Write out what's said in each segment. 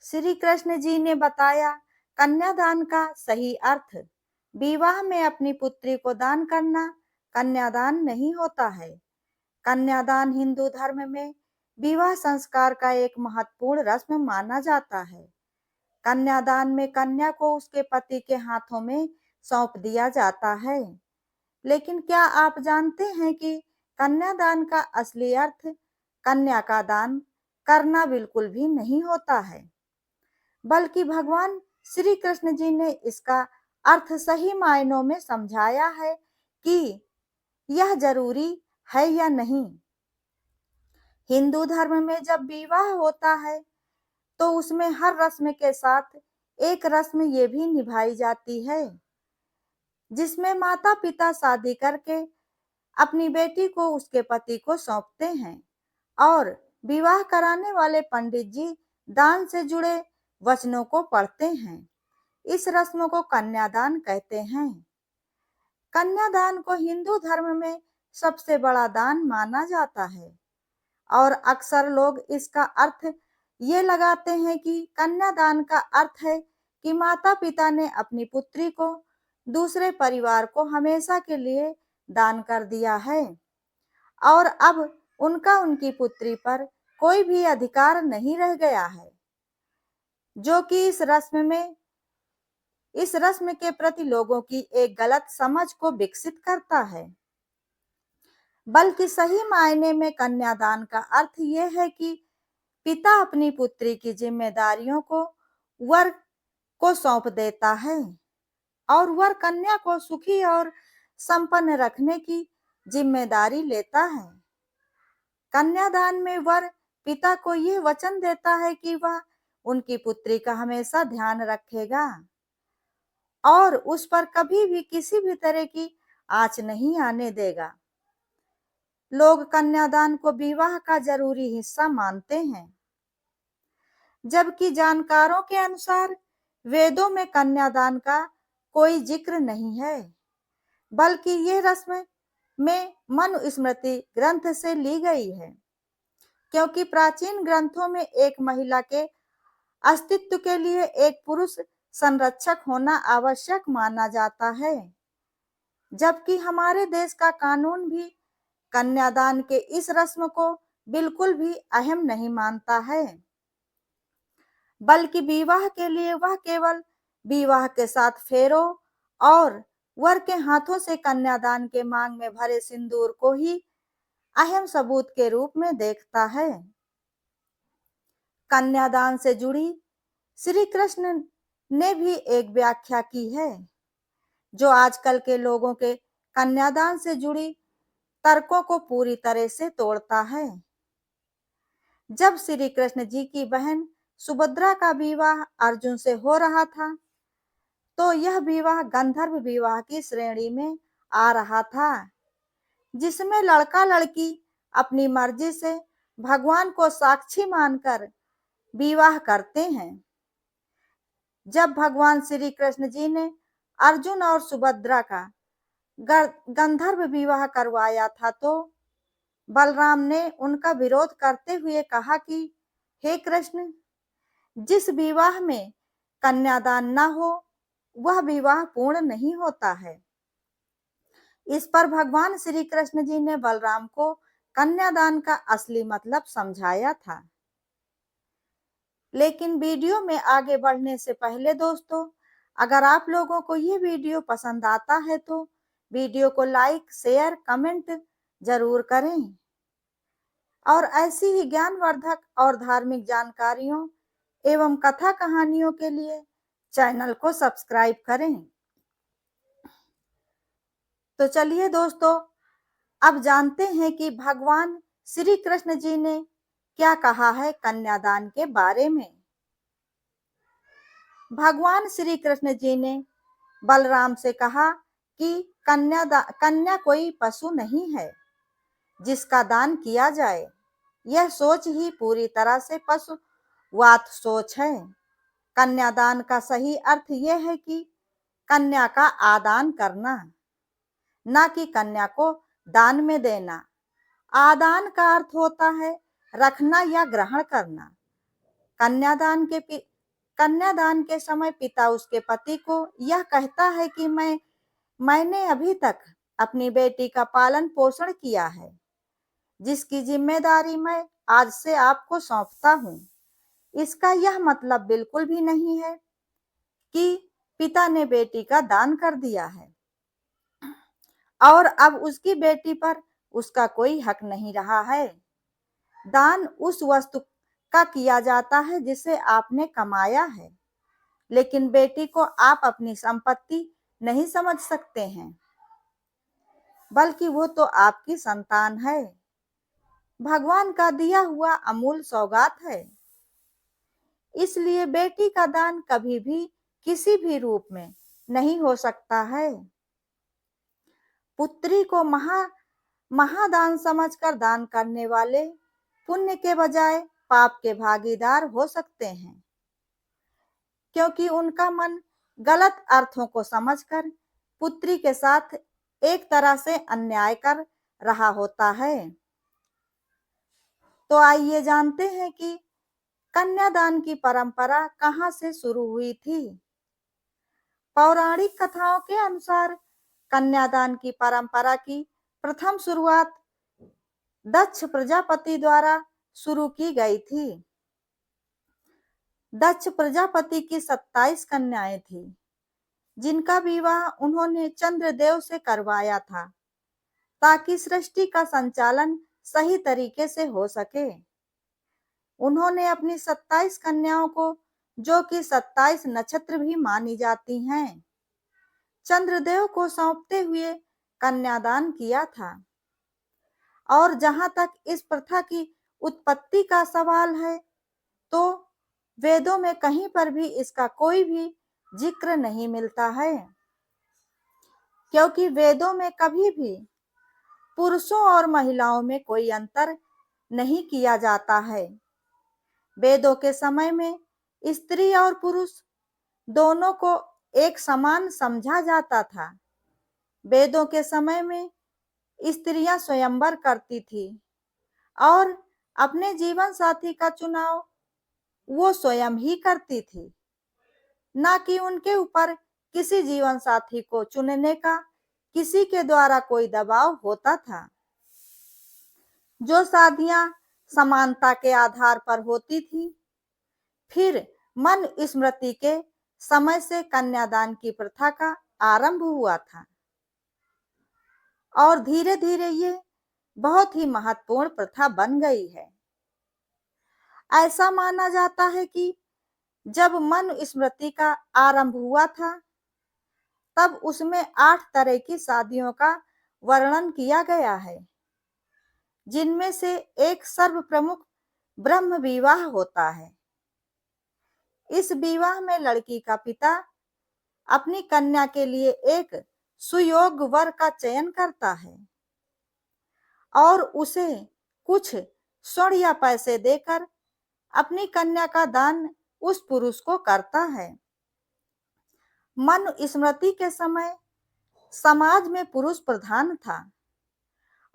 श्री कृष्ण जी ने बताया कन्यादान का सही अर्थ। विवाह में अपनी पुत्री को दान करना कन्यादान नहीं होता है। कन्यादान हिंदू धर्म में विवाह संस्कार का एक महत्वपूर्ण रस्म माना जाता है। कन्यादान में कन्या को उसके पति के हाथों में सौंप दिया जाता है। लेकिन क्या आप जानते हैं कि कन्यादान का असली अर्थ कन्या का दान करना बिल्कुल भी नहीं होता है, बल्कि भगवान श्री कृष्ण जी ने इसका अर्थ सही मायनों में समझाया है कि यह जरूरी है या नहीं। हिंदू धर्म में जब विवाह होता है तो उसमें हर रस्म के साथ एक रस्म ये भी निभाई जाती है, जिसमें माता पिता शादी करके अपनी बेटी को उसके पति को सौंपते हैं और विवाह कराने वाले पंडित जी दान से जुड़े वचनों को पढ़ते हैं। इस रस्म को कन्यादान कहते हैं। कन्यादान को हिंदू धर्म में सबसे बड़ा दान माना जाता है और अक्सर लोग इसका अर्थ ये लगाते हैं कि कन्यादान का अर्थ है कि माता पिता ने अपनी पुत्री को दूसरे परिवार को हमेशा के लिए दान कर दिया है और अब उनका उनकी पुत्री पर कोई भी अधिकार नहीं रह गया है, जो कि इस रस्म के प्रति लोगों की एक गलत समझ को विकसित करता है। बल्कि सही मायने में कन्यादान का अर्थ यह है कि पिता अपनी पुत्री की जिम्मेदारियों को वर को सौंप देता है और वर कन्या को सुखी और संपन्न रखने की जिम्मेदारी लेता है। कन्यादान में वर पिता को यह वचन देता है कि वह उनकी पुत्री का हमेशा ध्यान रखेगा और उस पर कभी भी किसी भी तरह की आंच नहीं आने देगा। लोग कन्यादान को विवाह का जरूरी हिस्सा मानते हैं, जबकि जानकारों के अनुसार वेदों में कन्यादान का कोई जिक्र नहीं है, बल्कि ये रस्म में मनुस्मृति ग्रंथ से ली गई है, क्योंकि प्राचीन ग्रंथों में एक महिला के अस्तित्व के लिए एक पुरुष संरक्षक होना आवश्यक माना जाता है, जबकि हमारे देश का कानून भी कन्यादान के इस रस्म को बिल्कुल भी अहम नहीं मानता है, बल्कि विवाह के लिए वह केवल विवाह के साथ फेरों और वर के हाथों से कन्यादान के मांग में भरे सिंदूर को ही अहम सबूत के रूप में देखता है। कन्यादान से जुड़ी श्री कृष्ण ने भी एक व्याख्या की है, जो आजकल के लोगों के कन्यादान से जुड़ी तर्कों को पूरी तरह से तोड़ता है। जब श्री कृष्ण जी की बहन सुभद्रा का विवाह अर्जुन से हो रहा था, तो यह विवाह गंधर्व विवाह की श्रेणी में आ रहा था, जिसमें लड़का लड़की अपनी मर्जी से भगवान को साक्षी मानकर विवाह करते हैं। जब भगवान श्री कृष्ण जी ने अर्जुन और सुभद्रा का गंधर्व विवाह करवाया था, तो बलराम ने उनका विरोध करते हुए कहा कि हे कृष्ण, जिस विवाह में कन्यादान न हो वह विवाह पूर्ण नहीं होता है। इस पर भगवान श्री कृष्ण जी ने बलराम को कन्यादान का असली मतलब समझाया था। लेकिन वीडियो में आगे बढ़ने से पहले दोस्तों, अगर आप लोगों को ये वीडियो पसंद आता है तो वीडियो को लाइक, शेयर, कमेंट जरूर करें और ऐसी ही ज्ञानवर्धक और धार्मिक जानकारियों एवं कथा कहानियों के लिए चैनल को सब्सक्राइब करें। तो चलिए दोस्तों, अब जानते हैं कि भगवान श्री कृष्ण जी ने क्या कहा है कन्यादान के बारे में। भगवान श्री कृष्ण जी ने बलराम से कहा कि कन्या कोई पशु नहीं है जिसका दान किया जाए। यह सोच ही पूरी तरह से पशुवात सोच है। कन्यादान का सही अर्थ यह है कि कन्या का आदान करना, न कि कन्या को दान में देना। आदान का अर्थ होता है रखना या ग्रहण करना। कन्यादान के कन्यादान के समय पिता उसके पति को यह कहता है कि मैंने अभी तक अपनी बेटी का पालन पोषण किया है, जिसकी जिम्मेदारी मैं आज से आपको सौंपता हूँ। इसका यह मतलब बिल्कुल भी नहीं है कि पिता ने बेटी का दान कर दिया है और अब उसकी बेटी पर उसका कोई हक नहीं रहा है। दान उस वस्तु का किया जाता है जिसे आपने कमाया है, लेकिन बेटी को आप अपनी संपत्ति नहीं समझ सकते हैं, बल्कि वो तो आपकी संतान है, भगवान का दिया हुआ अमूल सौगात है। इसलिए बेटी का दान कभी भी किसी भी रूप में नहीं हो सकता है। पुत्री को महादान समझकर दान करने वाले पुण्य के बजाय पाप के भागीदार हो सकते हैं, क्योंकि उनका मन गलत अर्थों को समझकर पुत्री के साथ एक तरह से अन्याय कर रहा होता है। तो आइए जानते हैं कि कन्यादान की परंपरा कहाँ से शुरू हुई थी। पौराणिक कथाओं के अनुसार कन्यादान की परंपरा की प्रथम शुरुआत दक्ष प्रजापति द्वारा शुरू की गई थी। दक्ष प्रजापति की 27 कन्याएं थीं, जिनका विवाह उन्होंने चंद्रदेव से करवाया था, ताकि सृष्टि का संचालन सही तरीके से हो सके। उन्होंने अपनी 27 कन्याओं को, जो कि 27 नक्षत्र भी मानी जाती हैं, चंद्रदेव को सौंपते हुए कन्यादान किया था। और जहां तक इस प्रथा की उत्पत्ति का सवाल है, तो वेदों में कहीं पर भी इसका कोई भी जिक्र नहीं मिलता है, क्योंकि वेदों में कभी भी पुरुषों और महिलाओं में कोई अंतर नहीं किया जाता है। वेदों के समय में स्त्री और पुरुष दोनों को एक समान समझा जाता था। वेदों के समय में स्त्रियां स्वयंवर करती थी और अपने जीवन साथी का चुनाव वो स्वयं ही करती थी, ना कि उनके ऊपर किसी जीवन साथी को चुनने का किसी के द्वारा कोई दबाव होता था। जो शादियां समानता के आधार पर होती थी, फिर मनुस्मृति के समय से कन्यादान की प्रथा का आरंभ हुआ था और धीरे धीरे ये बहुत ही महत्वपूर्ण प्रथा बन गई है। ऐसा माना जाता है कि जब मनुस्मृति का आरंभ हुआ था, तब उसमें 8 तरह की शादियों का वर्णन किया गया है, जिनमें से एक सर्व प्रमुख ब्रह्म विवाह होता है। इस विवाह में लड़की का पिता अपनी कन्या के लिए एक सुयोग्य वर का चयन करता है और उसे कुछ स्वर्ण या पैसे देकर अपनी कन्या का दान उस पुरुष को करता है। मनुस्मृति के समय समाज में पुरुष प्रधान था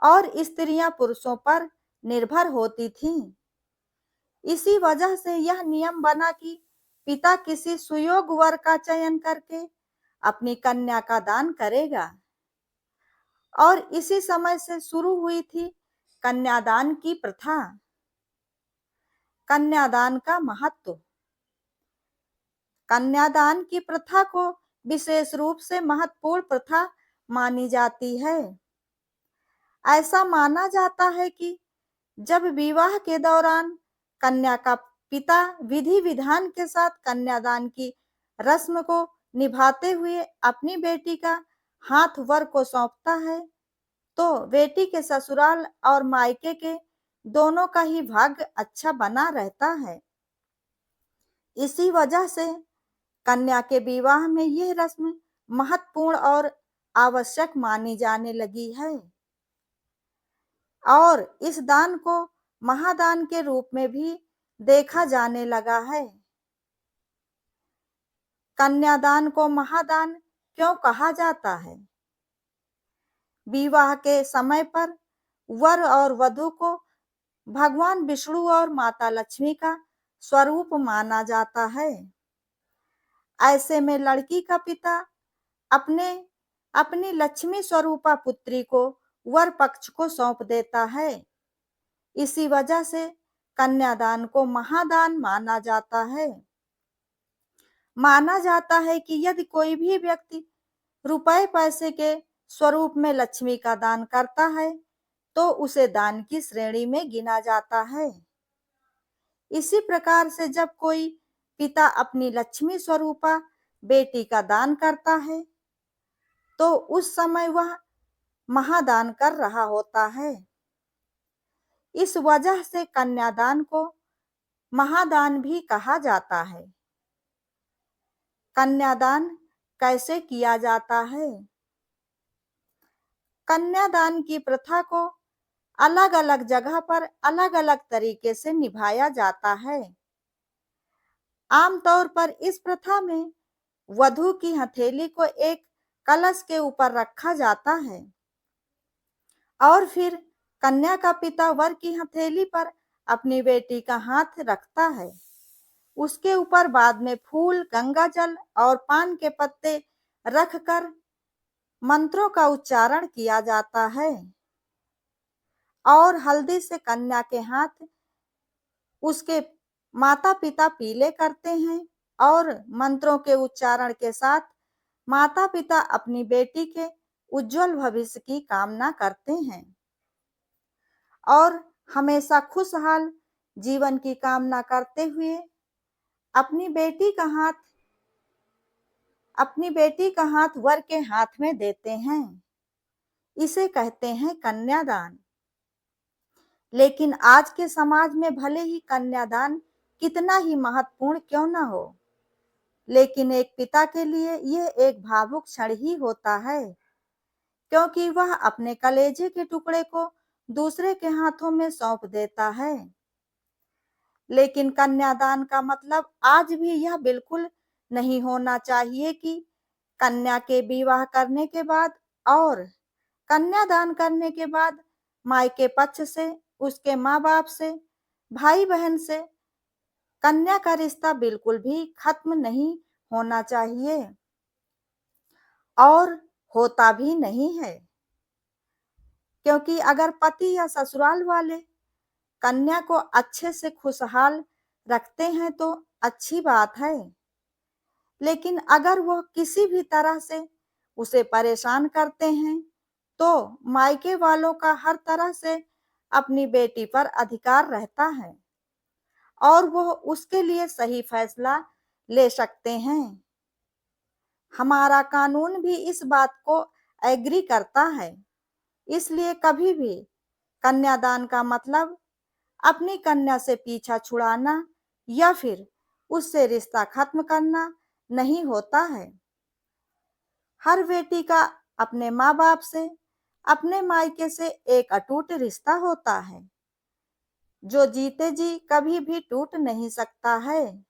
और स्त्रियां पुरुषों पर निर्भर होती थीं। इसी वजह से यह नियम बना कि पिता किसी सुयोग्य वर का चयन करके अपनी कन्या का दान करेगा और इसी समय से शुरू हुई थी कन्यादान की प्रथा। कन्यादान का महत्व। कन्यादान की प्रथा को विशेष रूप से महत्वपूर्ण प्रथा मानी जाती है। ऐसा माना जाता है कि जब विवाह के दौरान कन्या का पिता विधि विधान के साथ कन्यादान की रस्म को निभाते हुए अपनी बेटी का हाथ वर को सौंपता है, तो बेटी के ससुराल और मायके के दोनों का ही भाग्य अच्छा बना रहता है। इसी वजह से कन्या के विवाह में यह रस्म महत्वपूर्ण और आवश्यक मानी जाने लगी है और इस दान को महादान के रूप में भी देखा जाने लगा है। कन्यादान को महादान क्यों कहा जाता है? विवाह के समय पर वर और वधू को भगवान विष्णु और माता लक्ष्मी का स्वरूप माना जाता है। ऐसे में लड़की का पिता अपने अपनी लक्ष्मी स्वरूपा पुत्री को वर पक्ष को सौंप देता है। इसी वजह से कन्यादान को महादान माना जाता है। माना जाता है कि यदि कोई भी व्यक्ति रुपए पैसे के स्वरूप में लक्ष्मी का दान करता है तो उसे दान की श्रेणी में गिना जाता है। इसी प्रकार से जब कोई पिता अपनी लक्ष्मी स्वरूपा बेटी का दान करता है तो उस समय वह महादान कर रहा होता है। इस वजह से कन्यादान को महादान भी कहा जाता है। कन्यादान कैसे किया जाता है? कन्यादान की प्रथा को अलग-अलग जगह पर अलग-अलग तरीके से निभाया जाता है। आमतौर पर इस प्रथा में वधू की हथेली को एक कलश के ऊपर रखा जाता है और फिर कन्या का पिता वर की हथेली पर अपनी बेटी का हाथ रखता है। उसके ऊपर बाद में फूल, गंगा जल और पान के पत्ते रखकर मंत्रों का उच्चारण किया जाता है और हल्दी से कन्या के हाथ उसके माता पिता पीले करते हैं और मंत्रों के उच्चारण के साथ माता पिता अपनी बेटी के उज्जवल भविष्य की कामना करते हैं और हमेशा खुशहाल जीवन की कामना करते हुए अपनी बेटी का हाथ वर के हाथ में देते हैं। इसे कहते हैं कन्यादान। लेकिन आज के समाज में भले ही कन्यादान कितना ही महत्वपूर्ण क्यों न हो, लेकिन एक पिता के लिए यह एक भावुक क्षण ही होता है, क्योंकि वह अपने कलेजे के टुकड़े को दूसरे के हाथों में सौंप देता है। लेकिन कन्यादान का मतलब आज भी यह बिल्कुल नहीं होना चाहिए कि कन्या के विवाह करने के बाद और कन्यादान करने के बाद मायके पक्ष से, उसके माँ-बाप से, भाई-बहन से कन्या का रिश्ता बिल्कुल भी खत्म नहीं होना चाहिए और होता भी नहीं है। क्योंकि अगर पति या ससुराल वाले कन्या को अच्छे से खुशहाल रखते हैं तो अच्छी बात है, लेकिन अगर वह किसी भी तरह से उसे परेशान करते हैं तो मायके वालों का हर तरह से अपनी बेटी पर अधिकार रहता है और वह उसके लिए सही फैसला ले सकते हैं। हमारा कानून भी इस बात को एग्री करता है। इसलिए कभी भी कन्यादान का मतलब अपनी कन्या से पीछा छुड़ाना या फिर उससे रिश्ता खत्म करना नहीं होता है। हर बेटी का अपने माँ-बाप से, अपने मायके से एक अटूट रिश्ता होता है, जो जीते जी कभी भी टूट नहीं सकता है।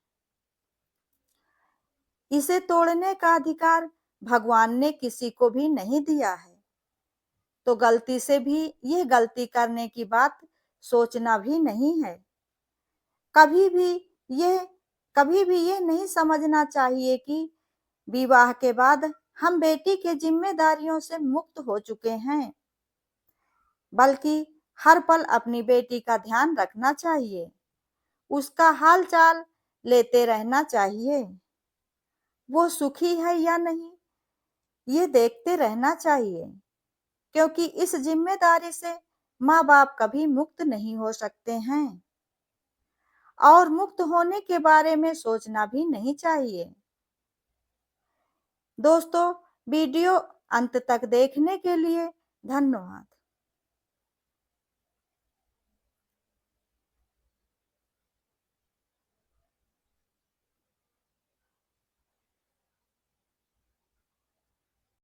इसे तोड़ने का अधिकार भगवान ने किसी को भी नहीं दिया है, तो गलती से भी यह गलती करने की बात सोचना भी नहीं है। कभी भी यह कभी भी यह नहीं समझना चाहिए कि विवाह के बाद हम बेटी के जिम्मेदारियों से मुक्त हो चुके हैं, बल्कि हर पल अपनी बेटी का ध्यान रखना चाहिए, उसका हाल चाल लेते रहना चाहिए, वो सुखी है या नहीं ये देखते रहना चाहिए, क्योंकि इस जिम्मेदारी से माँ बाप कभी मुक्त नहीं हो सकते हैं और मुक्त होने के बारे में सोचना भी नहीं चाहिए। दोस्तों, वीडियो अंत तक देखने के लिए धन्यवाद।